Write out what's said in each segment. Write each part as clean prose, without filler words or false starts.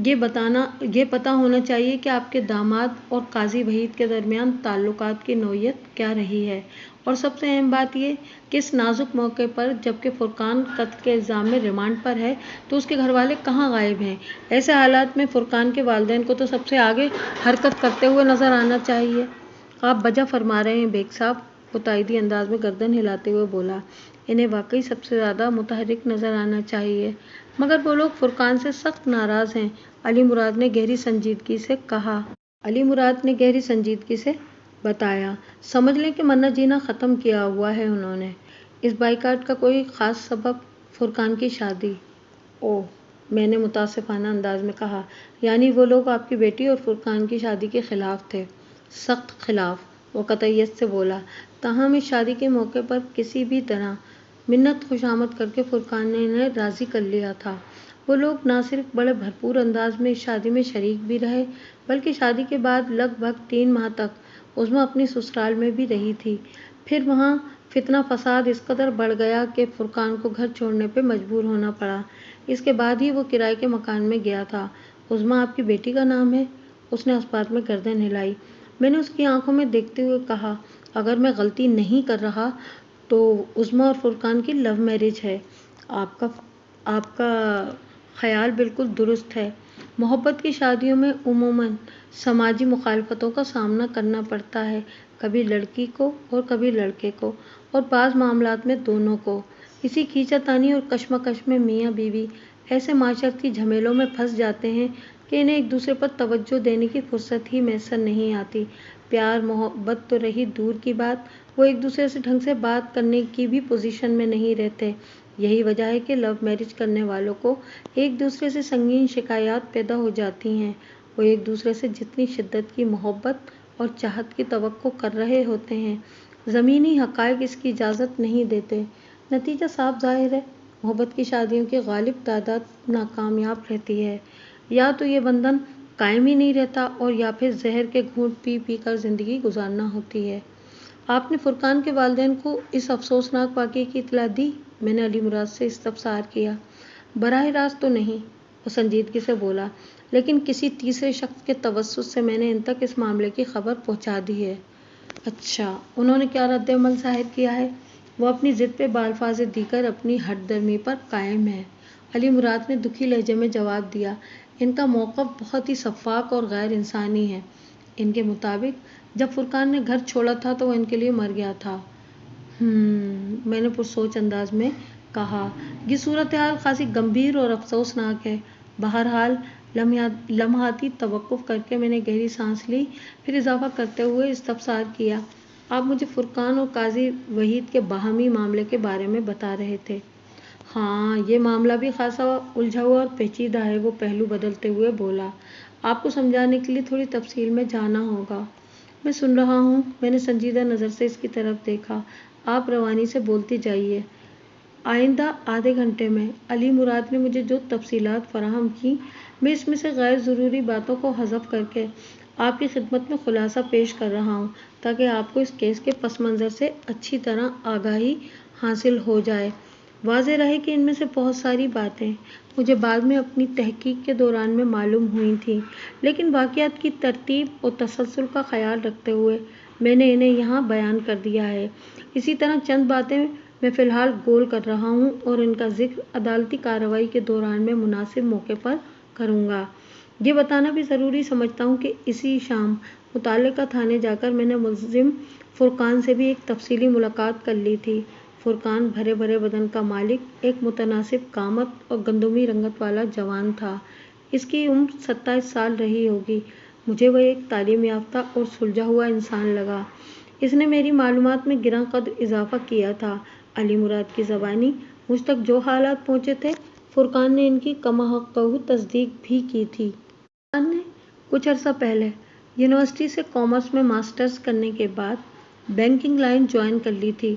یہ پتہ ہونا چاہیے کہ آپ کے داماد اور قاضی وحید کے درمیان تعلقات کی نوعیت کیا رہی ہے، اور سب سے اہم بات یہ کہ اس نازک موقع پر جبکہ فرقان قتل کے الزام میں ریمانڈ پر ہے تو اس کے گھر والے کہاں غائب ہیں۔ ایسے حالات میں فرقان کے والدین کو تو سب سے آگے حرکت کرتے ہوئے نظر آنا چاہیے۔ آپ بجا فرما رہے ہیں بیگ صاحب، وہ تائیدی انداز میں گردن ہلاتے ہوئے بولا۔ انہیں واقعی سب سے زیادہ متحرک نظر آنا چاہیے، مگر وہ لوگ فرقان سے سخت ناراض ہیں، علی مراد نے گہری سنجیدگی سے کہا۔ علی مراد نے گہری سنجیدگی سے بتایا، سمجھ لیں کہ مرنا جینا ختم کیا ہوا ہے انہوں نے۔ اس بائیکاٹ کا کوئی خاص سبب؟ فرقان کی شادی۔ اوہ، میں نے متاسفانہ انداز میں کہا، یعنی وہ لوگ آپ کی بیٹی اور فرقان کی شادی کے خلاف تھے؟ سخت خلاف، وہ قطعیت سے بولا۔ تاہم اس شادی کے موقع پر کسی بھی طرح منت خوشامد کر کے فرقان نے انہیں راضی کر لیا تھا۔ وہ لوگ نہ صرف بڑے بھرپور انداز میں اس شادی میں شریک بھی رہے، بلکہ شادی کے بعد لگ بھگ 3 ماہ تک عظمیٰ اپنی سسرال میں بھی رہی تھی۔ پھر وہاں فتنہ فساد اس قدر بڑھ گیا کہ فرقان کو گھر چھوڑنے پہ مجبور ہونا پڑا۔ اس کے بعد ہی وہ کرائے کے مکان میں گیا تھا۔ عظمیٰ آپ کی بیٹی کا نام ہے؟ اس نے اس بات میں گردن ہلائی۔ میں نے اس کی آنکھوں میں دیکھتے ہوئے کہا، اگر میں غلطی نہیں کر رہا تو عظمیٰ اور فرقان کی لو میرج ہے۔ آپ کا خیال بالکل درست ہے۔ محبت کی شادیوں میں عموماً سماجی مخالفتوں کا سامنا کرنا پڑتا ہے، کبھی لڑکی کو اور کبھی لڑکے کو، اور بعض معاملات میں دونوں کو۔ اسی کھینچا تانی اور کشمکش میں میاں بیوی ایسے معاشرتی جھمیلوں میں پھنس جاتے ہیں کہ انہیں ایک دوسرے پر توجہ دینے کی فرصت ہی میسر نہیں آتی۔ پیار محبت تو رہی دور کی بات، وہ ایک دوسرے سے ڈھنگ سے بات کرنے کی بھی پوزیشن میں نہیں رہتے۔ یہی وجہ ہے کہ لو میرج کرنے والوں کو ایک دوسرے سے سنگین شکایات پیدا ہو جاتی ہیں۔ وہ ایک دوسرے سے جتنی شدت کی محبت اور چاہت کی توقع کر رہے ہوتے ہیں، زمینی حقائق اس کی اجازت نہیں دیتے۔ نتیجہ صاف ظاہر ہے، محبت کی شادیوں کی غالب تعداد ناکامیاب رہتی ہے۔ یا تو یہ بندھن قائم ہی نہیں رہتا اور یا پھر زہر کے گھونٹ پی پی کر زندگی گزارنا ہوتی ہے۔ آپ نے فرقان کے والدین کو اس افسوسناک واقعے کی اطلاع دی؟ میں نے علی مراد سے استفسار کیا۔ براہ راست تو نہیں، وہ سنجیدگی سے بولا، لیکن کسی تیسرے شخص کے توسط سے میں نے ان تک اس معاملے کی خبر پہنچا دی ہے۔ اچھا، انہوں نے کیا رد عمل ظاہر کیا ہے؟ وہ اپنی ضد پہ بالفاظ دیگر اپنی ہٹ درمی پر قائم ہے، علی مراد نے دکھی لہجے میں جواب دیا۔ ان کا موقف بہت ہی سفاک اور غیر انسانی ہے۔ ان کے مطابق جب فرقان نے گھر چھوڑا تھا تو وہ ان کے لیے مر گیا تھا۔ میں نے پرسوچ انداز میں کہا، یہ صورتحال خاصی گمبھیر اور افسوسناک ہے۔ بہرحال لمحاتی توقف کر کے میں نے گہری سانس لی، پھر اضافہ کرتے ہوئے استفسار کیا، آپ مجھے فرقان اور قاضی وحید کے باہمی معاملے کے بارے میں بتا رہے تھے؟ ہاں، یہ معاملہ بھی خاصا الجھا ہوا اور پیچیدہ ہے، وہ پہلو بدلتے ہوئے بولا۔ آپ کو سمجھانے کے لیے تھوڑی تفصیل میں جانا ہوگا۔ میں سن رہا ہوں، میں نے سنجیدہ نظر سے اس کی طرف دیکھا۔ آپ روانی سے بولتی جائیے۔ آئندہ آدھے گھنٹے میں علی مراد نے مجھے جو تفصیلات فراہم کیں، میں اس میں سے غیر ضروری باتوں کو حذف کر کے آپ کی خدمت میں خلاصہ پیش کر رہا ہوں تاکہ آپ کو اس کیس کے پس منظر سے اچھی طرح آگاہی حاصل ہو جائے۔ واضح رہے کہ ان میں سے بہت ساری باتیں مجھے بعد میں اپنی تحقیق کے دوران میں معلوم ہوئی تھیں، لیکن واقعات کی ترتیب اور تسلسل کا خیال رکھتے ہوئے میں نے انہیں یہاں بیان کر دیا ہے۔ اسی طرح چند باتیں میں فی الحال گول کر رہا ہوں اور ان کا ذکر عدالتی کارروائی کے دوران میں مناسب موقع پر کروں گا۔ یہ بتانا بھی ضروری سمجھتا ہوں کہ اسی شام متعلقہ تھانے جا کر میں نے ملزم فرقان سے بھی ایک تفصیلی ملاقات کر لی تھی۔ فرقان بھرے بھرے بدن کا مالک، ایک متناسب قامت اور گندمی رنگت والا جوان تھا۔ اس کی عمر 27 سال رہی ہوگی۔ مجھے وہ ایک تعلیم یافتہ اور سلجھا ہوا انسان لگا۔ اس نے میری معلومات میں گراں قدر اضافہ کیا تھا۔ علی مراد کی زبانی مجھ تک جو حالات پہنچے تھے، فرقان نے ان کی کماحقہ تصدیق بھی کی تھی۔ فرقان نے کچھ عرصہ پہلے یونیورسٹی سے کامرس میں ماسٹرز کرنے کے بعد بینکنگ لائن جوائن کر لی تھی۔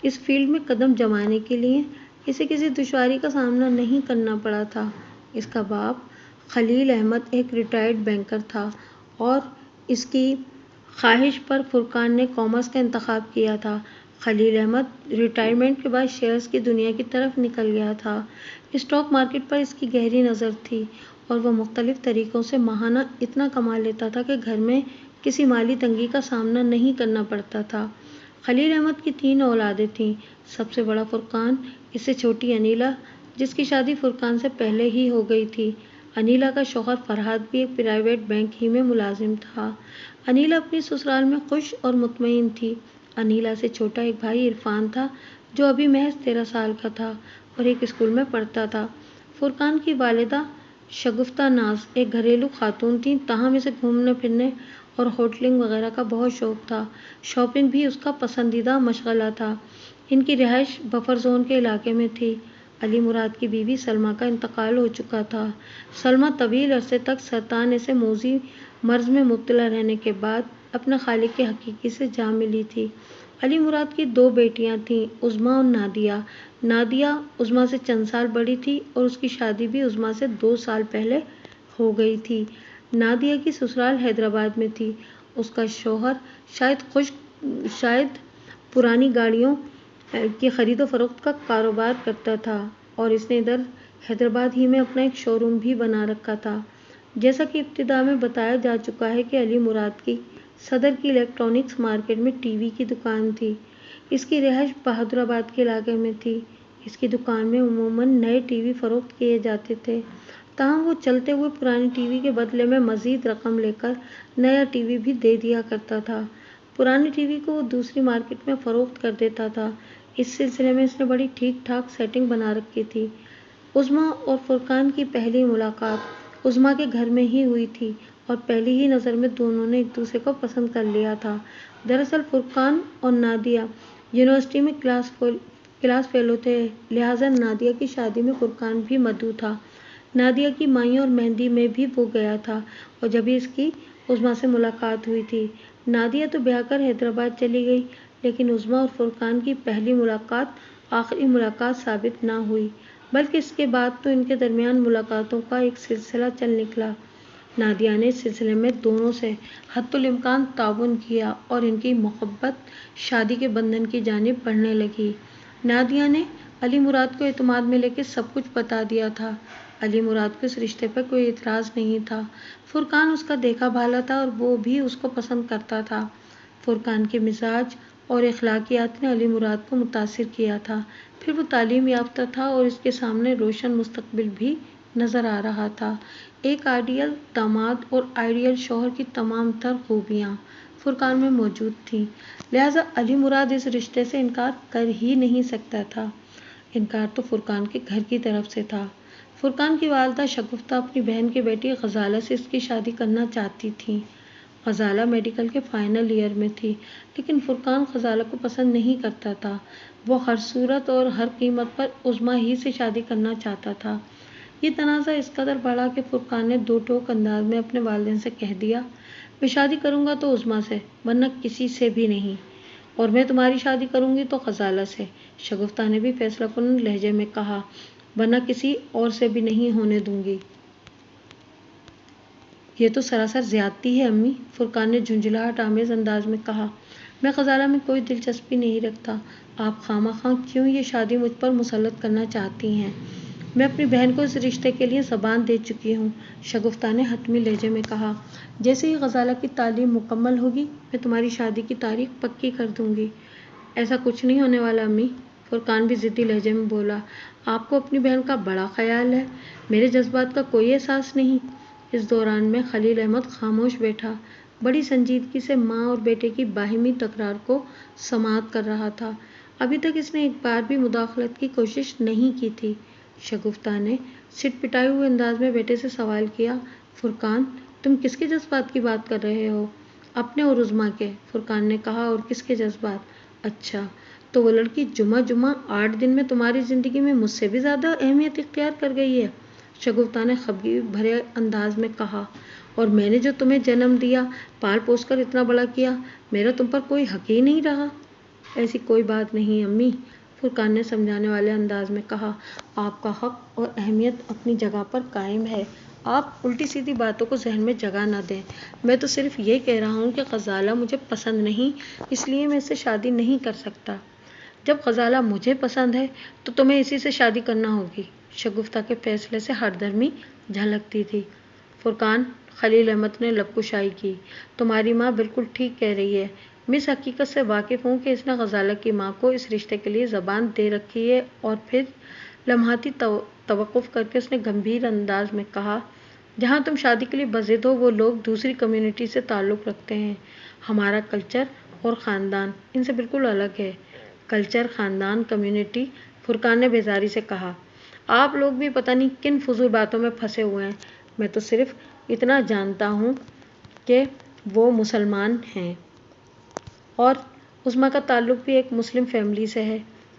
اس فیلڈ میں قدم جمانے کے لیے اسے کسی دشواری کا سامنا نہیں کرنا پڑا تھا۔ اس کا باپ خلیل احمد ایک ریٹائرڈ بینکر تھا اور اس کی خواہش پر فرقان نے کامرس کا انتخاب کیا تھا۔ خلیل احمد ریٹائرمنٹ کے بعد شیئرز کی دنیا کی طرف نکل گیا تھا۔ اسٹاک مارکیٹ پر اس کی گہری نظر تھی اور وہ مختلف طریقوں سے ماہانہ اتنا کما لیتا تھا کہ گھر میں کسی مالی تنگی کا سامنا نہیں کرنا پڑتا تھا۔ خلیل احمد کی 3 اولادیں تھیں۔ سب سے بڑا فرقان، اس سے چھوٹی انیلا، جس کی شادی فرقان سے پہلے ہی ہو گئی تھی۔ انیلا کا شوہر فرحاد بھی ایک پرائیویٹ بینک ہی میں ملازم تھا۔ انیلا اپنی سسرال میں خوش اور مطمئن تھی۔ انیلا سے چھوٹا ایک بھائی عرفان تھا جو ابھی محض 13 سال کا تھا اور ایک اسکول میں پڑھتا تھا۔ فرقان کی والدہ شگفتہ ناز ایک گھریلو خاتون تھیں، تاہم اسے گھومنے پھرنے اور ہوٹلنگ وغیرہ کا بہت شوق تھا۔ شاپنگ بھی اس کا پسندیدہ مشغلہ تھا۔ ان کی رہائش بفر زون کے علاقے میں تھی۔ علی مراد کی بیوی سلمیٰ کا انتقال ہو چکا تھا۔ سلمیٰ طویل عرصے تک سرطان سے موذی مرض میں مبتلا رہنے کے بعد اپنے خالق کے حقیقی سے جا ملی تھی۔ علی مراد کی 2 بیٹیاں تھیں، عظمیٰ اور نادیہ۔ نادیہ عظمیٰ سے چند سال بڑی تھی اور اس کی شادی بھی عظمیٰ سے 2 سال پہلے ہو گئی تھی۔ نادیہ کی سسرال حیدرآباد میں تھی۔ اس کا شوہر شاید پرانی گاڑیوں کی خرید و فروخت کا کاروبار کرتا تھا اور اس نے ادھر حیدرآباد ہی میں اپنا ایک شو روم بھی بنا رکھا تھا۔ جیسا کہ ابتدا میں بتایا جا چکا ہے کہ علی مراد کی صدر کی الیکٹرانکس مارکیٹ میں ٹی وی کی دکان تھی۔ اس کی رہائش بہادر آباد کے علاقے میں تھی۔ اس کی دکان میں عموماً نئے ٹی وی فروخت کیے جاتے تھے، تاہم وہ چلتے ہوئے پرانے ٹی وی کے بدلے میں مزید رقم لے کر نیا ٹی وی بھی دے دیا کرتا تھا۔ پرانے ٹی وی کو وہ دوسری مارکیٹ میں فروخت کر دیتا تھا۔ اس سلسلے میں اس نے بڑی ٹھیک ٹھاک سیٹنگ بنا رکھی تھی۔ عظمیٰ اور فرقان کی پہلی ملاقات عظمیٰ کے گھر میں ہی ہوئی تھی اور پہلی ہی نظر میں دونوں نے ایک دوسرے کو پسند کر لیا تھا۔ دراصل فرقان اور نادیہ یونیورسٹی میں کلاس فیلو تھے، لہٰذا نادیہ کی شادی میں فرقان بھی مدعو تھا۔ نادیہ کی مائیں اور مہندی میں بھی وہ گیا تھا اور جبھی اس کی عظمیٰ سے ملاقات ہوئی تھی۔ نادیہ تو بیاہ کر حیدرآباد چلی گئی، لیکن عظمیٰ اور فرقان کی پہلی ملاقات آخری ملاقات ثابت نہ ہوئی، بلکہ اس کے بعد تو ان کے درمیان ملاقاتوں کا ایک سلسلہ چل نکلا۔ نادیہ نے اس سلسلے میں دونوں سے حتی الامکان تعاون کیا اور ان کی محبت شادی کے بندھن کی جانب بڑھنے لگی۔ نادیہ نے علی مراد کو اعتماد میں لے کے سب کچھ بتا دیا تھا۔ علی مراد کو اس رشتے پر کوئی اعتراض نہیں تھا۔ فرقان اس کا دیکھا بھالا تھا اور وہ بھی اس کو پسند کرتا تھا۔ فرقان کے مزاج اور اخلاقیات نے علی مراد کو متاثر کیا تھا۔ پھر وہ تعلیم یافتہ تھا اور اس کے سامنے روشن مستقبل بھی نظر آ رہا تھا۔ ایک آئیڈیل داماد اور آئیڈیل شوہر کی تمام تر خوبیاں فرقان میں موجود تھیں، لہٰذا علی مراد اس رشتے سے انکار کر ہی نہیں سکتا تھا۔ انکار تو فرقان کے گھر کی طرف سے تھا۔ فرقان کی والدہ شگفتہ اپنی بہن کی بیٹی غزالہ سے اس کی شادی کرنا چاہتی تھیں۔ غزالہ میڈیکل کے فائنل ایئر میں تھی، لیکن فرقان غزالہ کو پسند نہیں کرتا تھا۔ وہ ہر صورت اور ہر قیمت پر عظمیٰ ہی سے شادی کرنا چاہتا تھا۔ یہ تنازع اس قدر بڑھا کہ فرقان نے 2 ٹوک انداز میں اپنے والدین سے کہہ دیا، میں شادی کروں گا تو عظمیٰ سے، ورنہ کسی سے بھی نہیں، اور میں تمہاری شادی کروں گی تو غزالہ سے۔ شگفتہ نے بھی فیصلہ کن لہجے میں کہا، ورنہ کسی اور سے بھی نہیں ہونے دوں گی۔ یہ تو سراسر زیادتی ہے امی، فرقان نے جھنجھلاہٹ آمیز انداز میں کہا۔ میں غزالہ میں کوئی دلچسپی نہیں رکھتا، آپ خواہ مخواہ کیوں یہ شادی مجھ پر مسلط کرنا چاہتی ہیں؟ میں اپنی بہن کو اس رشتے کے لیے زبان دے چکی ہوں، شگفتہ نے حتمی لہجے میں کہا۔ جیسے ہی غزالہ کی تعلیم مکمل ہوگی، میں تمہاری شادی کی تاریخ پکی کر دوں گی۔ ایسا کچھ نہیں ہونے والا امی، فرقان بھی ضدی لہجے میں بولا۔ آپ کو اپنی بہن کا بڑا خیال ہے، میرے جذبات کا کوئی احساس نہیں۔ اس دوران میں خلیل احمد خاموش بیٹھا، بڑی سنجیدگی سے ماں اور بیٹے کی باہمی تکرار کو سماعت کر رہا تھا۔ ابھی تک اس نے ایک بار بھی مداخلت کی کوشش نہیں کی تھی۔ شگفتہ نے سٹ پٹائے ہوئے انداز میں بیٹے سے سوال کیا، فرقان تم کس کے جذبات کی بات کر رہے ہو؟ اپنے اور عظمیٰ کے، فرقان نے کہا۔ اور کس کے جذبات؟ اچھا تو وہ لڑکی جمعہ 8 دن میں تمہاری زندگی میں مجھ سے بھی زیادہ اہمیت اختیار کر گئی ہے، شگفتہ نے خفگی بھرے انداز میں کہا، اور میں نے جو تمہیں جنم دیا، پال پوس کر اتنا بڑا کیا، میرا تم پر کوئی حق ہی نہیں رہا۔ ایسی کوئی بات نہیں امی، فرقان نے سمجھانے والے انداز میں کہا، آپ کا حق اور اہمیت اپنی جگہ پر قائم ہے، آپ الٹی سیدھی باتوں کو ذہن میں جگہ نہ دیں۔ میں تو صرف یہ کہہ رہا ہوں کہ غزالہ مجھے پسند نہیں، اس لیے میں اس سے شادی نہیں کر سکتا۔ جب غزالہ مجھے پسند ہے تو تمہیں اسی سے شادی کرنا ہوگی۔ شگفتہ کے فیصلے سے ہٹ درمی جھلکتی تھی۔ فرقان، خلیل احمد نے لب کشائی کی، تمہاری ماں بالکل ٹھیک کہہ رہی ہے۔ میں اس حقیقت سے واقف ہوں کہ اس نے غزالہ کی ماں کو اس رشتے کے لیے زبان دے رکھی ہے۔ اور پھر لمحاتی توقف کر کے اس نے گمبھیر انداز میں کہا، جہاں تم شادی کے لیے بضد ہو وہ لوگ دوسری کمیونٹی سے تعلق رکھتے ہیں۔ ہمارا کلچر اور خاندان ان سے بالکل الگ ہے۔ کلچر، خاندان، کمیونٹی، فرقان نے بیزاری سے کہا، آپ لوگ بھی پتہ نہیں کن فضول باتوں میں پھنسے ہوئے ہیں۔ میں تو صرف اتنا جانتا ہوں کہ وہ مسلمان ہیں اور عظمیٰ کا تعلق بھی ایک مسلم فیملی سے ہے۔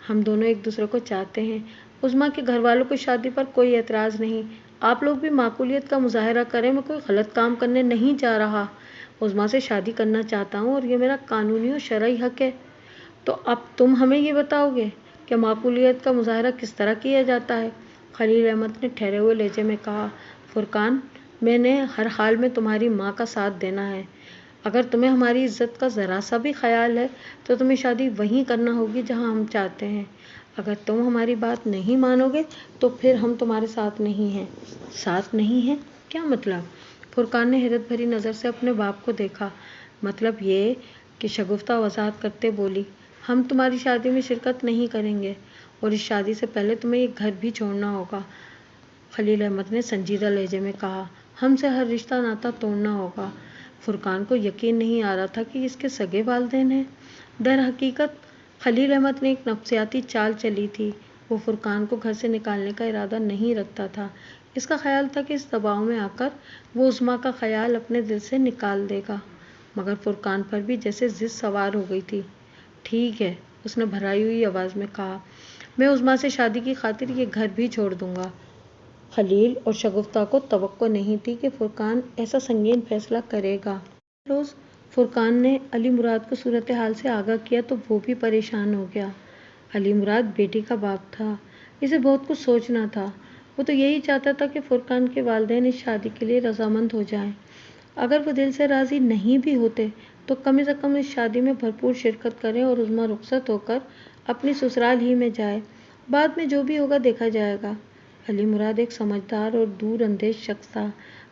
ہم دونوں ایک دوسرے کو چاہتے ہیں۔ عظمیٰ کے گھر والوں کو شادی پر کوئی اعتراض نہیں۔ آپ لوگ بھی معقولیت کا مظاہرہ کریں، میں کوئی غلط کام کرنے نہیں جا رہا۔ عظمیٰ سے شادی کرنا چاہتا ہوں اور یہ میرا قانونی اور شرعی حق ہے۔ تو اب تم ہمیں یہ بتاؤ گے کہ معقولیت کا مظاہرہ کس طرح کیا جاتا ہے؟ خلیل احمد نے ٹھہرے ہوئے لہجے میں کہا، فرقان، میں نے ہر حال میں تمہاری ماں کا ساتھ دینا ہے۔ اگر تمہیں ہماری عزت کا ذرا سا بھی خیال ہے تو تمہیں شادی وہیں کرنا ہوگی جہاں ہم چاہتے ہیں۔ اگر تم ہماری بات نہیں مانو گے تو پھر ہم تمہارے ساتھ نہیں ہیں۔ ساتھ نہیں ہیں؟ کیا مطلب؟ فرقان نے حیرت بھری نظر سے اپنے باپ کو دیکھا۔ مطلب یہ کہ شگفتہ وضاحت کرتے بولی، ہم تمہاری شادی میں شرکت نہیں کریں گے اور اس شادی سے پہلے تمہیں یہ گھر بھی چھوڑنا ہوگا۔ خلیل احمد نے سنجیدہ لہجے میں کہا، ہم سے ہر رشتہ ناتا توڑنا ہوگا۔ فرقان کو یقین نہیں آ رہا تھا کہ اس کے سگے والدین ہیں۔ در حقیقت خلیل احمد نے ایک نفسیاتی چال چلی تھی۔ وہ فرقان کو گھر سے نکالنے کا ارادہ نہیں رکھتا تھا۔ اس کا خیال تھا کہ اس دباؤ میں آ کر وہ عظمیٰ کا خیال اپنے دل سے نکال دے گا، مگر فرقان پر بھی جیسے ضد سوار ہو گئی تھی۔ ٹھیک ہے، اس نے بھرائی ہوئی آواز میں کہا، میں عظمیٰ سے شادی کی خاطر یہ گھر بھی چھوڑ دوں گا۔ خلیل اور شگفتہ کو توقع نہیں تھی کہ فرقان ایسا سنگین فیصلہ کرے گا۔ روز فرقان نے علی مراد کو صورتحال سے آگاہ کیا تو وہ بھی پریشان ہو گیا۔ علی مراد بیٹی کا باپ تھا، اسے بہت کچھ سوچنا تھا۔ وہ تو یہی چاہتا تھا کہ فرقان کے والدین اس شادی کے لیے رضامند ہو جائیں۔ اگر وہ دل سے راضی نہیں بھی ہوتے تو کم از کم اس شادی میں بھرپور شرکت کریں اور عظمیٰ رخصت ہو کر اپنی سسرال ہی میں جائے۔ بعد میں جو بھی ہوگا دیکھا جائے گا۔ علی مراد ایک سمجھدار اور دور اندیش شخص تھا۔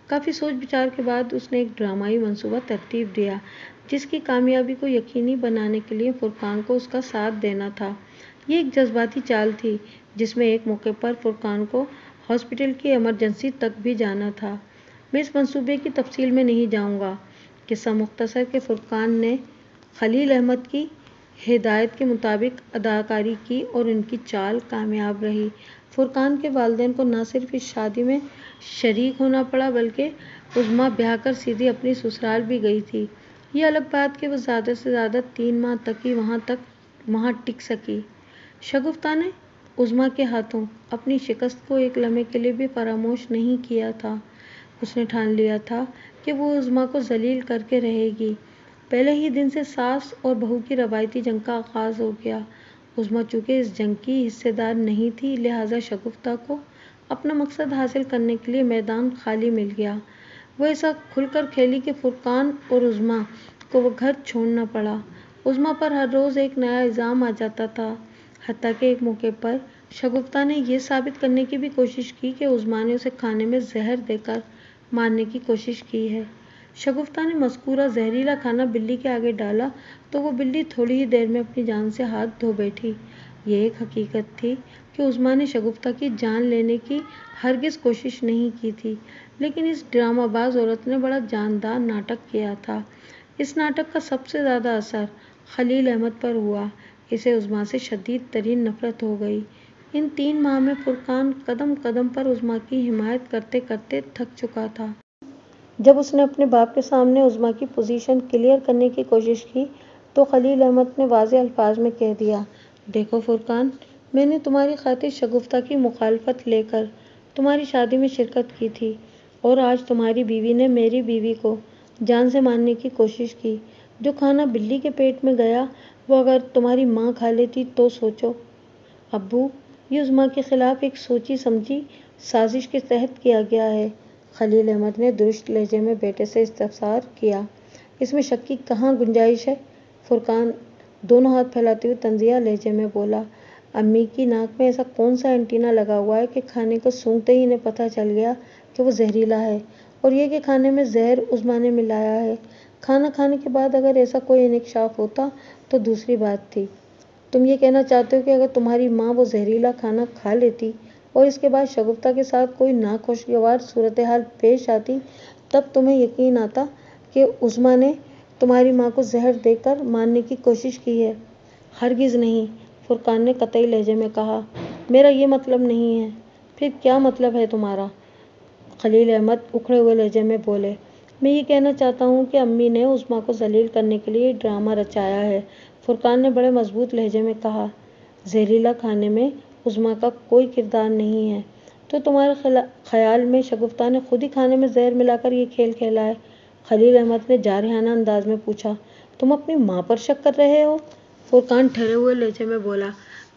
کافی سوچ بچار کے بعد اس نے ایک ڈرامائی منصوبہ ترتیب دیا جس کی کامیابی کو یقینی بنانے کے لیے فرقان کو اس کا ساتھ دینا تھا۔ یہ ایک جذباتی چال تھی جس میں ایک موقع پر فرقان کو ہاسپٹل کی ایمرجنسی تک بھی جانا تھا۔ میں اس منصوبے کی تفصیل میں نہیں جاؤں گا۔ قصہ مختصر کہ فرقان نے خلیل احمد کی ہدایت کے مطابق اداکاری کی اور ان کی چال کامیاب رہی۔ فرقان کے والدین کو نہ صرف اس شادی میں شریک ہونا پڑا بلکہ عظمیٰ بیاہ کر سیدھی اپنی سسرال بھی گئی تھی۔ یہ الگ بات کہ وہ زیادہ سے زیادہ 3 ماہ تک ہی وہاں ٹک سکی۔ شگفتہ نے عظمیٰ کے ہاتھوں اپنی شکست کو ایک لمحے کے لیے بھی فراموش نہیں کیا تھا۔ اس نے ٹھان لیا تھا کہ وہ عظمیٰ کو ذلیل کر کے رہے گی۔ پہلے ہی دن سے ساس اور بہو کی روایتی جنگ کا آغاز ہو گیا۔ عظمیٰ چونکہ اس جنگ کی حصہ دار نہیں تھی لہٰذا شگفتہ کو اپنا مقصد حاصل کرنے کے لیے میدان خالی مل گیا۔ وہ ایسا کھل کر کھیلی کہ فرقان اور عظمیٰ کو وہ گھر چھوڑنا پڑا۔ عظمیٰ پر ہر روز ایک نیا الزام آ جاتا تھا، حتیٰ کہ ایک موقع پر شگفتہ نے یہ ثابت کرنے کی بھی کوشش کی کہ عظمیٰ نے اسے کھانے میں زہر دے کر مارنے کی کوشش کی ہے۔ شگفتہ نے مذکورہ زہریلا کھانا بلی کے آگے ڈالا تو وہ بلی تھوڑی ہی دیر میں اپنی جان سے ہاتھ دھو بیٹھی۔ یہ ایک حقیقت تھی کہ عظمیٰ نے شگفتہ کی جان لینے کی ہرگز کوشش نہیں کی تھی، لیکن اس ڈرامہ باز عورت نے بڑا جاندار ناٹک کیا تھا۔ اس ناٹک کا سب سے زیادہ اثر خلیل احمد پر ہوا۔ اسے عظمیٰ سے شدید ترین نفرت ہو گئی۔ ان 3 ماہ میں فرقان قدم قدم پر عظمیٰ کی حمایت کرتے کرتے تھک چکا تھا۔ جب اس نے اپنے باپ کے سامنے عظمیٰ کی پوزیشن کلیئر کرنے کی کوشش کی تو خلیل احمد نے واضح الفاظ میں کہہ دیا، دیکھو فرقان، میں نے تمہاری خاطر شگفتہ کی مخالفت لے کر تمہاری شادی میں شرکت کی تھی اور آج تمہاری بیوی نے میری بیوی کو جان سے مارنے کی کوشش کی۔ جو کھانا بلی کے پیٹ میں گیا وہ اگر تمہاری ماں کھا لیتی تو سوچو۔ ابو، یہ عظمیٰ کے خلاف ایک سوچی سمجھی سازش کے تحت کیا گیا ہے۔ خلیل احمد نے درست لہجے میں بیٹے سے استفسار کیا، اس میں شک کی کہاں گنجائش ہے؟ فرقان دونوں ہاتھ پھیلاتے ہوئے طنزیہ لہجے میں بولا، امی کی ناک میں ایسا کون سا اینٹینا لگا ہوا ہے کہ کھانے کو سونگھتے ہی انہیں پتہ چل گیا کہ وہ زہریلا ہے اور یہ کہ کھانے میں زہر عظمیٰ نے ملایا ہے۔ کھانا کھانے کے بعد اگر ایسا کوئی انکشاف ہوتا تو دوسری بات تھی۔ تم یہ کہنا چاہتے ہو کہ اگر تمہاری ماں وہ زہریلا کھانا کھا لیتی اور اس کے بعد شگفتہ کے ساتھ کوئی ناخوشگوار صورتحال پیش آتی تب تمہیں یقین آتا کہ عظمیٰ نے تمہاری ماں کو زہر دے کر مارنے کی کوشش کی ہے؟ ہرگز نہیں، فرقان نے قطعی لہجے میں کہا۔ میرا یہ مطلب نہیں ہے۔ پھر کیا مطلب ہے تمہارا؟ خلیل احمد اکھڑے ہوئے لہجے میں بولے۔ میں یہ کہنا چاہتا ہوں کہ امی نے عظمیٰ کو ذلیل کرنے کے لیے ڈرامہ رچایا ہے، فرقان نے بڑے مضبوط لہجے میں کہا۔ زہریلا کھانے میں عظمیٰ کا کوئی کردار نہیں ہے تو تمہارے خیال میں شگفتہ نے خود ہی کھانے میں زہر ملا کر یہ کھیل کھیلا ہے؟ خلیل احمد نے جارحانہ انداز میں پوچھا۔ تم اپنی ماں پر شک کر رہے ہو؟ فرقان ٹھہرے ہوئے لہجے میں بولا۔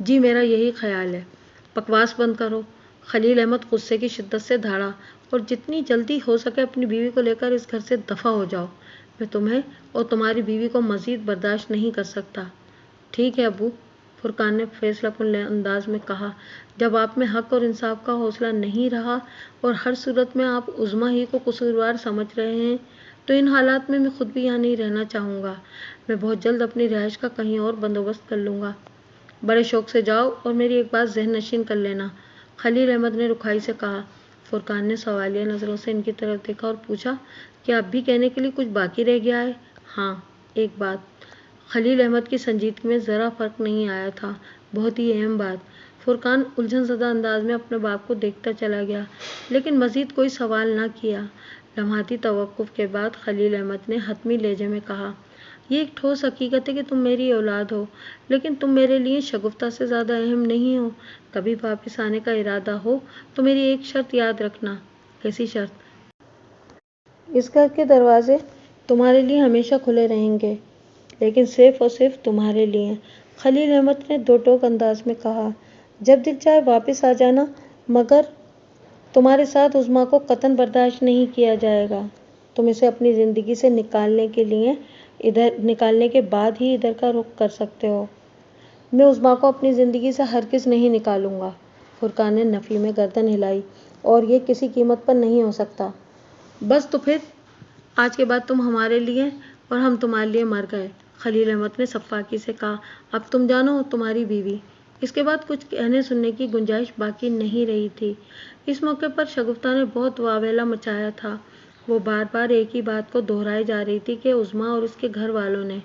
جی میرا یہی خیال ہے۔ بکواس بند کرو، خلیل احمد غصے کی شدت سے دھاڑا، اور جتنی جلدی ہو سکے اپنی بیوی کو لے کر اس گھر سے دفع ہو جاؤ۔ میں تمہیں اور تمہاری بیوی کو مزید برداشت نہیں کر سکتا۔ ٹھیک ہے ابو، فرقان نے فیصلہ کن انداز میں کہا۔ جب آپ میں حق اور انصاف کا حوصلہ نہیں رہا اور ہر صورت میں آپ عظمیٰ ہی کو قصوروار سمجھ رہے ہیں تو ان حالات میں خود بھی یہاں نہیں رہنا چاہوں گا۔ میں بہت جلد اپنی رہائش کا کہیں اور بندوبست کر لوں گا۔ بڑے شوق سے جاؤ اور میری ایک بات ذہن نشین کر لینا، خلیل احمد نے رکھائی سے کہا۔ فرقان نے سوالیہ نظروں سے ان کی طرف دیکھا اور پوچھا، کیا اب بھی کہنے کے لیے کچھ باقی رہ گیا ہے؟ ہاں، ایک بات۔ خلیل احمد کی سنجیدگی میں ذرا فرق نہیں آیا تھا۔ بہت ہی اہم بات۔ فرقان الجھن زدہ انداز میں اپنے باپ کو دیکھتا چلا گیا لیکن مزید کوئی سوال نہ کیا۔ لمحاتی توقف کے بعد خلیل احمد نے حتمی لہجے میں کہا، یہ ایک ٹھوس حقیقت ہے کہ تم میری اولاد ہو لیکن تم میرے لیے شگفتہ سے زیادہ اہم نہیں ہو۔ کبھی واپس آنے کا ارادہ ہو تو میری ایک شرط یاد رکھنا۔ کیسی شرط؟ اس گھر کے دروازے تمہارے لیے ہمیشہ کھلے رہیں گے، لیکن صرف اور صرف تمہارے لیے، خلیل احمد نے دو ٹوک انداز میں کہا۔ جب دل چاہے واپس آ جانا، مگر تمہارے ساتھ عظمیٰ کو قطعاً برداشت نہیں کیا جائے گا۔ تم اسے اپنی زندگی سے نکالنے کے بعد ہی ادھر کا رخ کر سکتے ہو۔ میں عظمیٰ کو اپنی زندگی سے ہرگز نہیں نکالوں گا، فرقان نے نفی میں گردن ہلائی، اور یہ کسی قیمت پر نہیں ہو سکتا۔ بس تو پھر آج کے بعد تم ہمارے لیے اور ہم تمہارے لیے مر گئے، خلیل احمد نے سفاکی سے کہا۔ اب تم جانو اور تمہاری بیوی۔ اس کے بعد کچھ کہنے سننے کی گنجائش باقی نہیں رہی تھی۔ اس موقع پر شگفتہ نے بہت واویلا مچایا تھا۔ وہ بار بار ایک ہی بات کو دہرائی جا رہی تھی کہ عظمیٰ اور اس کے گھر والوں نے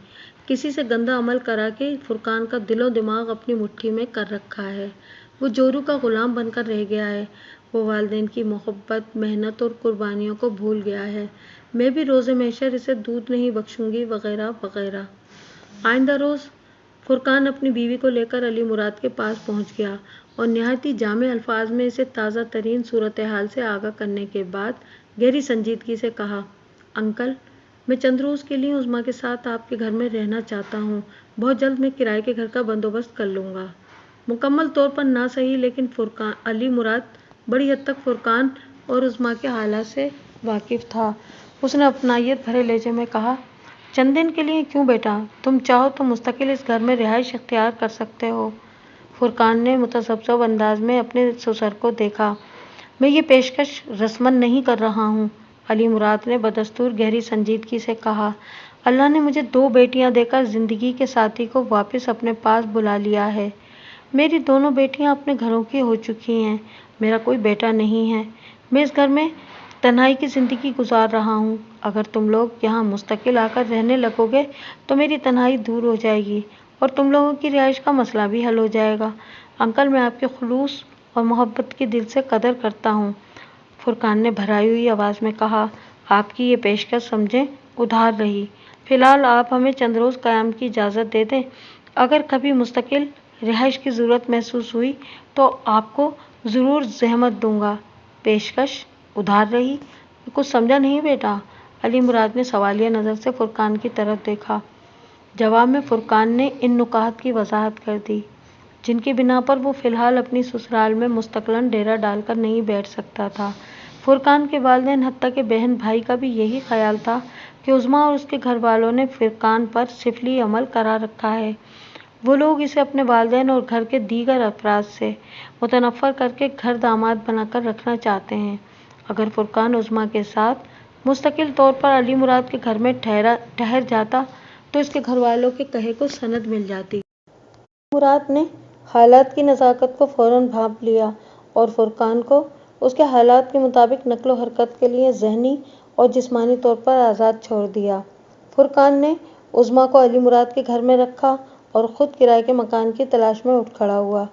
کسی سے گندا عمل کرا کے فرقان کا دل و دماغ اپنی مٹھی میں کر رکھا ہے۔ وہ جورو کا غلام بن کر رہ گیا ہے۔ وہ والدین کی محبت، محنت اور قربانیوں کو بھول گیا ہے۔ میں بھی روز محشر اسے دودھ نہیں بخشوں گی، وغیرہ وغیرہ۔ آئندہ روز فرقان اپنی بیوی کو لے کر علی مراد کے پاس پہنچ گیا اور نہایت ہی جامع الفاظ میں اسے تازہ ترین صورتحال سے آگاہ کرنے کے بعد گہری سنجیدگی سے کہا، انکل، میں چند روز کے لیے عظمیٰ کے ساتھ آپ کے گھر میں رہنا چاہتا ہوں۔ بہت جلد میں کرائے کے گھر کا بندوبست کر لوں گا۔ مکمل طور پر نہ صحیح لیکن علی مراد بڑی حد تک فرقان اور عظمیٰ کے حالات سے واقف تھا۔ اس نے اپنائیت بھرے لہجے میں کہا، چند دن کے لیے کیوں بیٹا؟ تم چاہو تو مستقل اس گھر میں رہائش اختیار کر سکتے ہو۔ فرقان نے متذبذب انداز میں اپنے سسر کو دیکھا۔ میں یہ پیشکش رسماً نہیں کر رہا ہوں، علی مراد نے بدستور گہری سنجیدگی سے کہا۔ اللہ نے مجھے 2 بیٹیاں دے کر زندگی کے ساتھی کو واپس اپنے پاس بلا لیا ہے۔ میری دونوں بیٹیاں اپنے گھروں کی ہو چکی ہیں، میرا کوئی بیٹا نہیں ہے۔ میں اس گھر میں تنہائی کی زندگی گزار رہا ہوں۔ اگر تم لوگ یہاں مستقل آ کر رہنے لگو گے تو میری تنہائی دور ہو جائے گی اور تم لوگوں کی رہائش کا مسئلہ بھی حل ہو جائے گا۔ انکل، میں آپ کے خلوص اور محبت کی دل سے قدر کرتا ہوں، فرقان نے بھرائی ہوئی آواز میں کہا۔ آپ کی یہ پیشکش سمجھیں ادھار رہی۔ فی الحال آپ ہمیں چند روز قیام کی اجازت دے دیں۔ اگر کبھی مستقل رہائش کی ضرورت محسوس ہوئی تو آپ کو ضرور زحمت دوں گا۔ پیشکش ادھار رہی؟ میں کچھ سمجھا نہیں بیٹا، علی مراد نے سوالیہ نظر سے فرقان کی طرف دیکھا۔ جواب میں فرقان نے ان نکات کی وضاحت کر دی جن کی بنا پر وہ فی الحال اپنی سسرال میں مستقلاً ڈیرا ڈال کر نہیں بیٹھ سکتا تھا۔ فرقان کے والدین حتیٰ کہ بہن بھائی کا بھی یہی خیال تھا کہ عظمیٰ اور اس کے گھر والوں نے فرقان پر سفلی عمل کرا رکھا ہے۔ وہ لوگ اسے اپنے والدین اور گھر کے دیگر افراد سے متنفر کر کے گھر داماد بنا کر رکھنا چاہتے ہیں۔ اگر فرقان عظمیٰ کے ساتھ مستقل طور پر علی مراد کے گھر میں ٹھہر جاتا تو اس کے گھر والوں کے کہے کو سند مل جاتی۔ مراد نے حالات کی نزاکت کو فوراً بھانپ لیا اور فرقان کو اس کے حالات کے مطابق نقل و حرکت کے لیے ذہنی اور جسمانی طور پر آزاد چھوڑ دیا۔ فرقان نے عظمیٰ کو علی مراد کے گھر میں رکھا اور خود کرائے کے مکان کی تلاش میں اٹھ کھڑا ہوا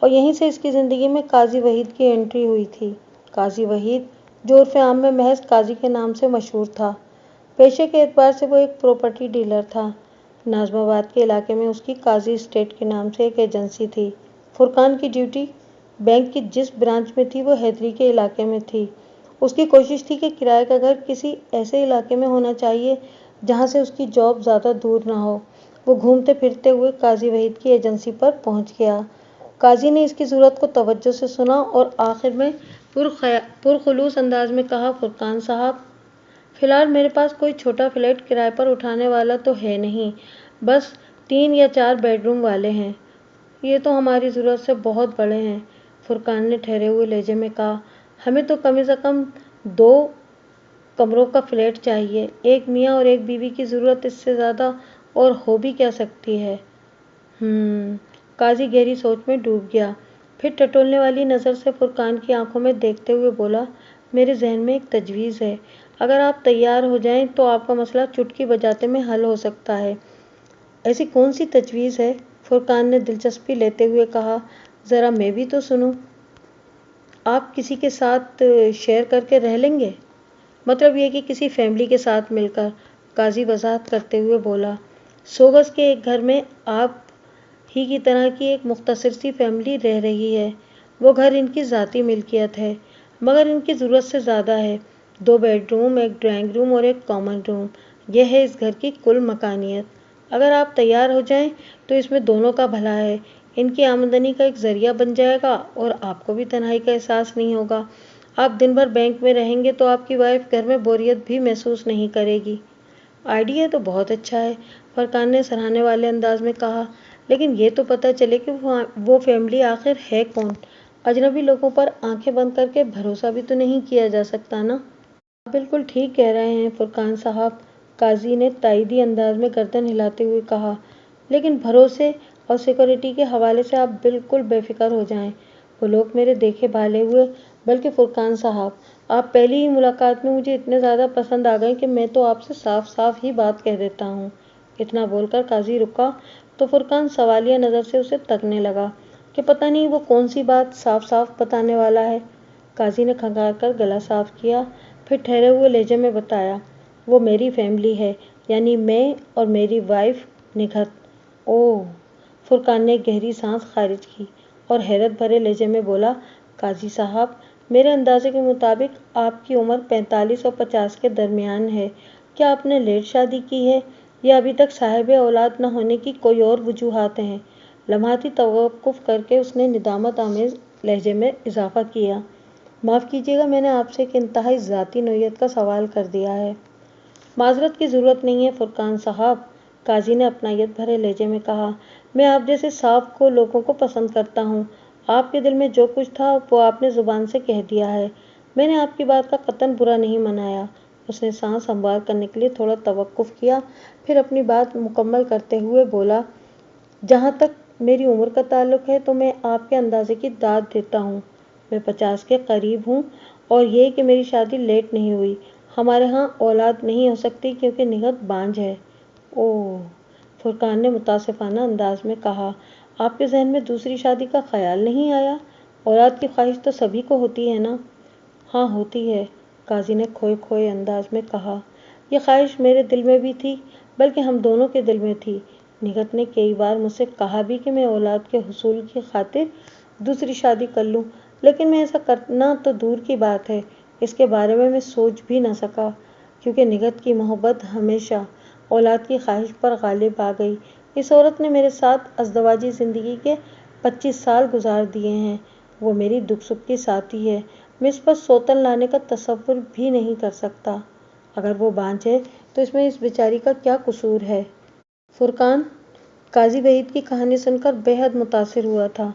اور یہیں سے اس کی زندگی میں قاضی وحید کی انٹری ہوئی تھی۔ قاضی وحید، جو عرف عام میں محض قاضی کے نام سے مشہور تھا، پیشے کے اعتبار سے وہ ایک پراپرٹی ڈیلر تھا۔ ناظم آباد کے علاقے میں اس کی قاضی اسٹیٹ کے نام سے ایک ایجنسی تھی۔ فرقان کی ڈیوٹی بینک کی جس برانچ میں تھی وہ حیدری کے علاقے میں تھی۔ اس کی کوشش تھی کہ کرائے کا گھر کسی ایسے علاقے میں ہونا چاہیے جہاں سے اس کی جاب زیادہ دور نہ ہو۔ وہ گھومتے پھرتے ہوئے قاضی وحید کی ایجنسی پر پہنچ گیا۔ قاضی نے اس کی ضرورت کو توجہ سے سنا اور آخر میں پرخلوص انداز میں کہا، فرقان صاحب، فی الحال میرے پاس کوئی چھوٹا فلیٹ کرائے پر اٹھانے والا تو ہے نہیں، بس 3 یا 4 بیڈ روم والے ہیں۔ یہ تو ہماری ضرورت سے بہت بڑے ہیں۔ فرقان نے ٹھہرے ہوئے لہجے میں کہا، ہمیں تو کم از کم 2 کمروں کا فلیٹ چاہیے۔ ایک میاں اور ایک بیوی کی ضرورت اس سے زیادہ اور ہو بھی کیا سکتی ہے؟ قاضی گہری سوچ میں ڈوب گیا، پھر ٹٹولنے والی نظر سے فرقان کی آنکھوں میں دیکھتے ہوئے بولا، میرے ذہن میں ایک تجویز ہے، اگر آپ تیار ہو جائیں تو آپ کا مسئلہ چٹکی بجاتے میں حل ہو سکتا ہے۔ ایسی کون سی تجویز ہے؟ فرقان نے دلچسپی لیتے ہوئے کہا، ذرا میں بھی تو سنوں۔ آپ کسی کے ساتھ شیئر کر کے رہ لیں گے؟ مطلب یہ کہ کسی فیملی کے ساتھ مل کر۔ قاضی وضاحت کرتے ہوئے بولا، 100 گز کے ایک گھر میں آپ ہی کی طرح کی ایک مختصر سی فیملی رہ رہی ہے۔ وہ گھر ان کی ذاتی ملکیت ہے، مگر ان کی ضرورت سے زیادہ ہے۔ 2 بیڈ روم، ایک ڈرائنگ روم اور ایک کامن روم، یہ ہے اس گھر کی کل مکانیت۔ اگر آپ تیار ہو جائیں تو اس میں دونوں کا بھلا ہے، ان کی آمدنی کا ایک ذریعہ بن جائے گا اور آپ کو بھی تنہائی کا احساس نہیں ہوگا۔ آپ دن بھر بینک میں رہیں گے تو آپ کی وائف گھر میں بوریت بھی محسوس نہیں کرے گی۔ آئیڈیا تو بہت اچھا ہے، فرقان نے سراہنے والے انداز میں کہا، لیکن یہ تو پتہ چلے کہ وہ فیملی آخر ہے کون؟ اجنبی لوگوں پر آنکھیں بند کر کے بھروسہ بھی تو نہیں کیا جا سکتا نا؟ آپ بالکل ٹھیک کہہ رہے ہیں فرقان صاحب، قاضی نے تائیدی انداز میں گردن ہلاتے ہوئے کہا، لیکن بھروسے اور سیکورٹی کے حوالے سے آپ بالکل بے فکر ہو جائیں۔ وہ لوگ میرے دیکھے بھالے ہوئے، بلکہ فرقان صاحب، آپ پہلی ہی ملاقات میں مجھے اتنے زیادہ پسند آ گئے کہ میں تو آپ سے صاف صاف ہی بات کہہ دیتا ہوں۔ اتنا بول کر قاضی رکا تو فرقان سوالیہ نظر سے اسے تکنے لگا کہ پتہ نہیں وہ کون سی بات صاف صاف بتانے والا ہے۔ قاضی نے کھنگار کر گلا صاف کیا، پھر ٹھہرے ہوئے لہجے میں بتایا، وہ میری فیملی ہے، یعنی میں اور میری وائف نگہت۔ اوہ! فرقان نے ایک گہری سانس خارج کی اور حیرت بھرے لہجے میں بولا، قاضی صاحب، میرے اندازے کے مطابق آپ کی عمر 45 اور 50 کے درمیان ہے۔ کیا آپ نے لیٹ شادی کی ہے یا ابھی تک صاحب اولاد نہ ہونے کی کوئی اور وجوہات ہیں؟ لمحاتی توقف کر کے اس نے ندامت آمیز لہجے میں اضافہ کیا، معاف کیجیے گا، میں نے آپ سے ایک انتہائی ذاتی نوعیت کا سوال کر دیا ہے۔ معذرت کی ضرورت نہیں ہے فرقان صاحب، قاضی نے اپنائیت بھرے لہجے میں کہا، میں آپ جیسے صاف کو لوگوں کو پسند کرتا ہوں۔ آپ کے دل میں جو کچھ تھا وہ آپ نے زبان سے کہہ دیا ہے، میں نے آپ کی بات کا قطعاً برا نہیں منایا۔ اس نے سانس ہموار کرنے کے لیے تھوڑا توقف کیا، پھر اپنی بات مکمل کرتے ہوئے بولا، جہاں تک میری عمر کا تعلق ہے تو میں آپ کے اندازے کی داد دیتا ہوں، میں 50 کے قریب ہوں، اور یہ کہ میری شادی لیٹ نہیں ہوئی، ہمارے ہاں اولاد نہیں ہو سکتی کیونکہ نگہت بانجھ ہے۔ اوہ! فرقان نے متاسفانہ انداز میں کہا، آپ کے ذہن میں دوسری شادی کا خیال نہیں آیا؟ اولاد کی خواہش تو سبھی کو ہوتی ہے نا؟ ہاں ہوتی ہے، قاضی نے کھوئے کھوئے انداز میں کہا، یہ خواہش میرے دل میں بھی تھی، بلکہ ہم دونوں کے دل میں تھی۔ نگہت نے کئی بار مجھ سے کہا بھی کہ میں اولاد کے حصول کی خاطر دوسری شادی کر لوں، لیکن میں ایسا کرنا تو دور کی بات ہے، اس کے بارے میں سوچ بھی نہ سکا، کیونکہ نگہت کی محبت ہمیشہ اولاد کی خواہش پر غالب آ گئی۔ اس عورت نے میرے ساتھ ازدواجی زندگی کے 25 سال گزار دیے ہیں، وہ میری دکھ سکھ کی ساتھی ہے، میں اس پر سوتن لانے کا تصور بھی نہیں کر سکتا۔ اگر وہ بانجھ ہے تو اس میں اس بیچاری کا کیا قصور ہے؟ فرقان قاضی وحید کی کہانی سن کر بے حد متاثر ہوا تھا۔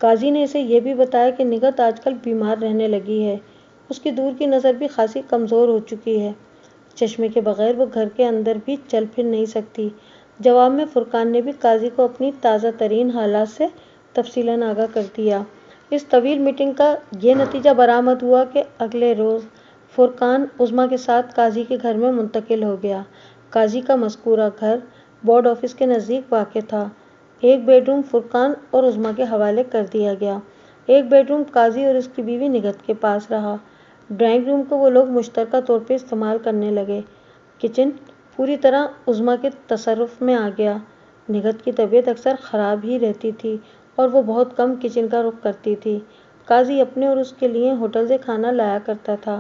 قاضی نے اسے یہ بھی بتایا کہ نگہت آج کل بیمار رہنے لگی ہے، اس کی دور کی نظر بھی خاصی کمزور ہو چکی ہے۔ چشمے کے بغیر وہ گھر کے اندر بھی چل پھر نہیں سکتی۔ جواب میں فرقان نے بھی قاضی کو اپنی تازہ ترین حالات سے تفصیلاً آگاہ کر دیا۔ اس طویل میٹنگ کا یہ نتیجہ برآمد ہوا کہ اگلے روز فرقان عظمیٰ کے ساتھ قاضی کے گھر میں منتقل ہو گیا۔ قاضی کا مذکورہ گھر بورڈ آفس کے نزدیک واقع تھا۔ ایک بیڈ روم فرقان اور عظمیٰ کے حوالے کر دیا گیا۔ ایک بیڈ روم قاضی اور اس کی بیوی نگہت کے پاس رہا۔ ڈرائنگ روم کو وہ لوگ مشترکہ طور پر استعمال کرنے لگے۔ کچن پوری طرح عظمیٰ کے تصرف میں آ گیا۔ نگہت کی طبیعت اکثر خراب ہی رہتی تھی اور وہ بہت کم کچن کا رخ کرتی تھی۔ قاضی اپنے اور اس کے لیے ہوٹل سے کھانا لایا کرتا تھا۔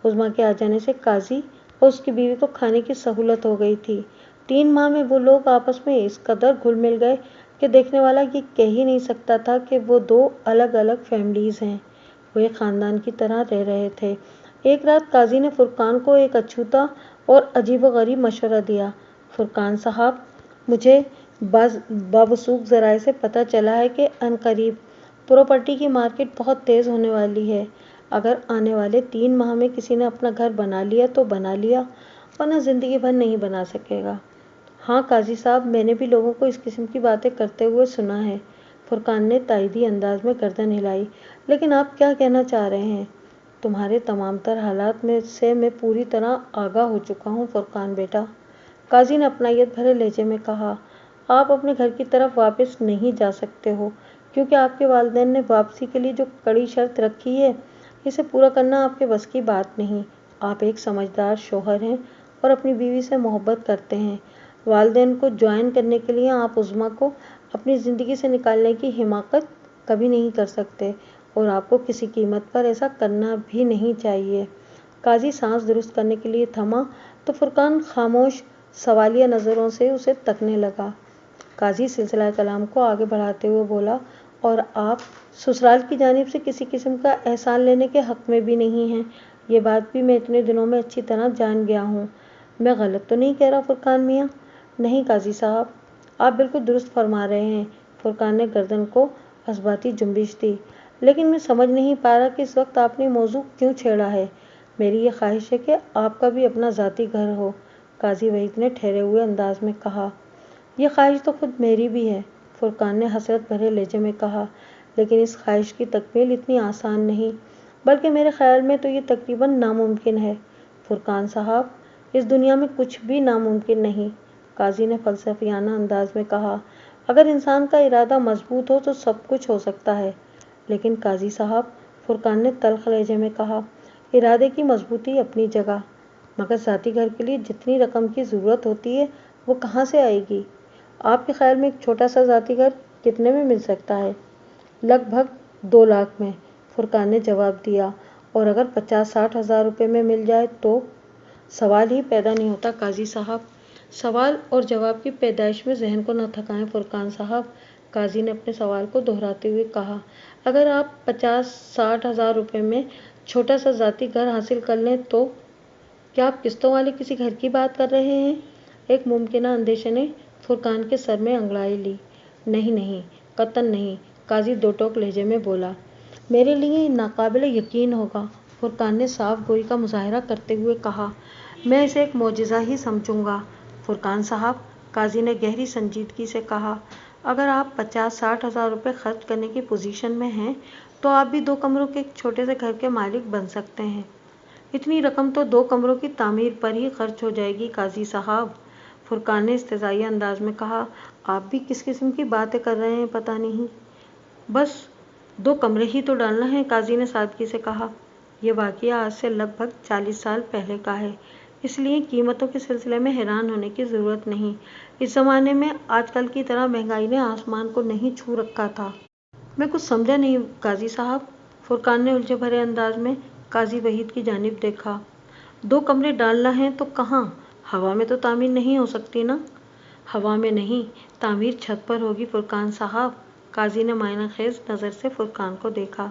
عظمیٰ کے آ جانے سے قاضی اور اس کی بیوی کو کھانے کی سہولت ہو گئی تھی۔ 3 ماہ میں وہ لوگ آپس میں اس قدر گھل مل گئے کہ دیکھنے والا یہ کہہ ہی نہیں سکتا تھا کہ وہ 2 الگ الگ فیملیز ہیں۔ وہ ایک خاندان کی طرح رہ رہے تھے۔ ایک رات قاضی نے فرقان کو ایک اچھوتا اور عجیب و غریب مشورہ دیا۔ فرقان صاحب، مجھے بابسوخ ذرائع سے پتہ چلا ہے کہ عنقریب پراپرٹی کی مارکیٹ بہت تیز ہونے والی ہے۔ اگر آنے والے 3 ماہ میں کسی نے اپنا گھر بنا لیا تو بنا لیا، ورنہ زندگی بھر نہیں بنا سکے گا۔ ہاں قاضی صاحب، میں نے بھی لوگوں کو اس قسم کی باتیں کرتے ہوئے سنا ہے۔ فرقان نے تائیدی انداز میں گردن ہلائی۔ لیکن آپ کیا کہنا چاہ رہے ہیں؟ تمہارے تمام تر حالات سے میں پوری طرح آگاہ ہو چکا ہوں فرقان بیٹا، قاضی نے اپنائیت بھرے لہجے میں کہا۔ آپ اپنے گھر کی طرف واپس نہیں جا سکتے ہو کیونکہ آپ کے والدین نے واپسی کے لیے جو کڑی شرط رکھی ہے، اسے پورا کرنا آپ کے بس کی بات نہیں۔ آپ ایک سمجھدار شوہر ہیں اور اپنی بیوی سے محبت کرتے ہیں۔ والدین کو جوائن کرنے کے لیے آپ عظمیٰ کو اپنی زندگی سے نکالنے کی حماقت کبھی نہیں کر سکتے اور آپ کو کسی قیمت پر ایسا کرنا بھی نہیں چاہیے۔ قاضی سانس درست کرنے کے لیے تھما تو فرقان خاموش سوالیہ نظروں سے اسے تکنے لگا۔ قاضی سلسلہ کلام کو آگے بڑھاتے ہوئے بولا، اور آپ سسرال کی جانب سے کسی قسم کا احسان لینے کے حق میں بھی نہیں ہیں۔ یہ بات بھی میں اتنے دنوں میں اچھی طرح جان گیا ہوں۔ میں غلط تو نہیں کہہ رہا فرقان میاں؟ نہیں قاضی صاحب، آپ بالکل درست فرما رہے ہیں۔ فرقان نے گردن کو اثباتی جنبش دی۔ لیکن میں سمجھ نہیں پا رہا کہ اس وقت آپ نے موضوع کیوں چھیڑا ہے۔ میری یہ خواہش ہے کہ آپ کا بھی اپنا ذاتی گھر ہو، قاضی وحید نے ٹھہرے ہوئے انداز میں کہا۔ یہ خواہش تو خود میری بھی ہے، فرقان نے حسرت بھرے لہجے میں کہا، لیکن اس خواہش کی تکمیل اتنی آسان نہیں، بلکہ میرے خیال میں تو یہ تقریباً ناممکن ہے۔ فرقان صاحب، اس دنیا میں کچھ بھی ناممکن نہیں، قاضی نے فلسفیانہ انداز میں کہا۔ اگر انسان کا ارادہ مضبوط ہو تو سب کچھ ہو سکتا ہے۔ لیکن قاضی صاحب، فرقان نے تلخ لہجے میں کہا، ارادے کی مضبوطی اپنی جگہ، مگر ذاتی گھر کے لیے جتنی رقم کی ضرورت ہوتی ہے وہ کہاں سے آئے گی؟ آپ کے خیال میں ایک چھوٹا سا ذاتی گھر کتنے میں مل سکتا ہے؟ لگ بھگ 2 لاکھ میں، فرقان نے جواب دیا۔ اور اگر 50-60 ہزار روپے میں مل جائے تو؟ سوال ہی پیدا نہیں ہوتا قاضی صاحب۔ سوال اور جواب کی پیدائش میں ذہن کو نہ تھکائیں فرقان صاحب، قاضی نے اپنے سوال کو دہراتے ہوئے کہا۔ اگر آپ 50-60 ہزار روپے میں چھوٹا سا ذاتی گھر حاصل کر لیں تو؟ کیا آپ قسطوں والے کسی گھر کی بات کر رہے ہیں؟ ایک ممکنہ اندیشے نے فرقان کے سر میں انگڑائی لی۔ نہیں نہیں، قطعاً نہیں، قاضی دو ٹوک لہجے میں بولا۔ میرے لیے یہ ناقابل یقین ہوگا، فرقان نے صاف گوئی کا مظاہرہ کرتے ہوئے کہا۔ میں اسے ایک معجزہ ہی سمجھوں گا۔ فرقان صاحب، قاضی نے گہری سنجیدگی سے کہا، اگر آپ 50-60 ہزار روپے خرچ کرنے کی پوزیشن میں ہیں تو آپ بھی 2 کمروں کے ایک چھوٹے سے گھر کے مالک بن سکتے ہیں۔ اتنی رقم تو 2 کمروں کی تعمیر پر ہی خرچ ہو جائے گی قاضی صاحب، فرقان نے استہزائیہ انداز میں کہا۔ آپ بھی کس قسم کی باتیں کر رہے ہیں پتہ نہیں۔ بس 2 کمرے ہی تو ڈالنا ہے، قاضی نے سادگی سے کہا۔ یہ واقعہ آج سے لگ بھگ 40 سال پہلے کا ہے، اس لیے قیمتوں کے سلسلے میں حیران ہونے کی ضرورت نہیں۔ اس زمانے میں آج کل کی طرح مہنگائی نے آسمان کو نہیں چھو رکھا تھا۔ میں کچھ سمجھا نہیں قاضی صاحب، فرقان نے الجھے بھرے انداز میں قاضی وحید کی جانب دیکھا۔ 2 کمرے ڈالنا ہے تو کہاں؟ ہوا میں تو تعمیر نہیں ہو سکتی نا؟ ہوا میں نہیں، تعمیر چھت پر ہوگی فرقان صاحب، قاضی نے معنی خیز نظر سے فرقان کو دیکھا۔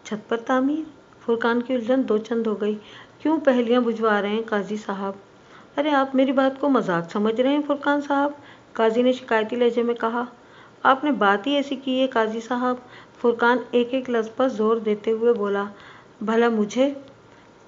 چھت پر تعمیر؟ فرقان کی الجھن دو چند ہو گئی۔ کیوں پہیلیاں بجھوا رہے ہیں قاضی صاحب؟ ارے آپ میری بات کو مذاق سمجھ رہے ہیں فرقان صاحب، قاضی نے شکایتی لہجے میں کہا۔ آپ نے بات ہی ایسی کی ہے قاضی صاحب، فرقان ایک ایک لفظ پر زور دیتے ہوئے بولا۔ بھلا مجھے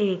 1,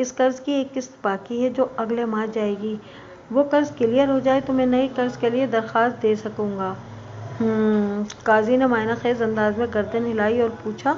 اس قرض کی ایک قسط باقی ہے جو اگلے ماہ جائے گی۔ وہ قرض کلیئر ہو جائے تو میں نئے قرض کے لیے درخواست دے سکوں گا۔ قاضی نے معائنہ خیز انداز میں گردن ہلائی اور پوچھا،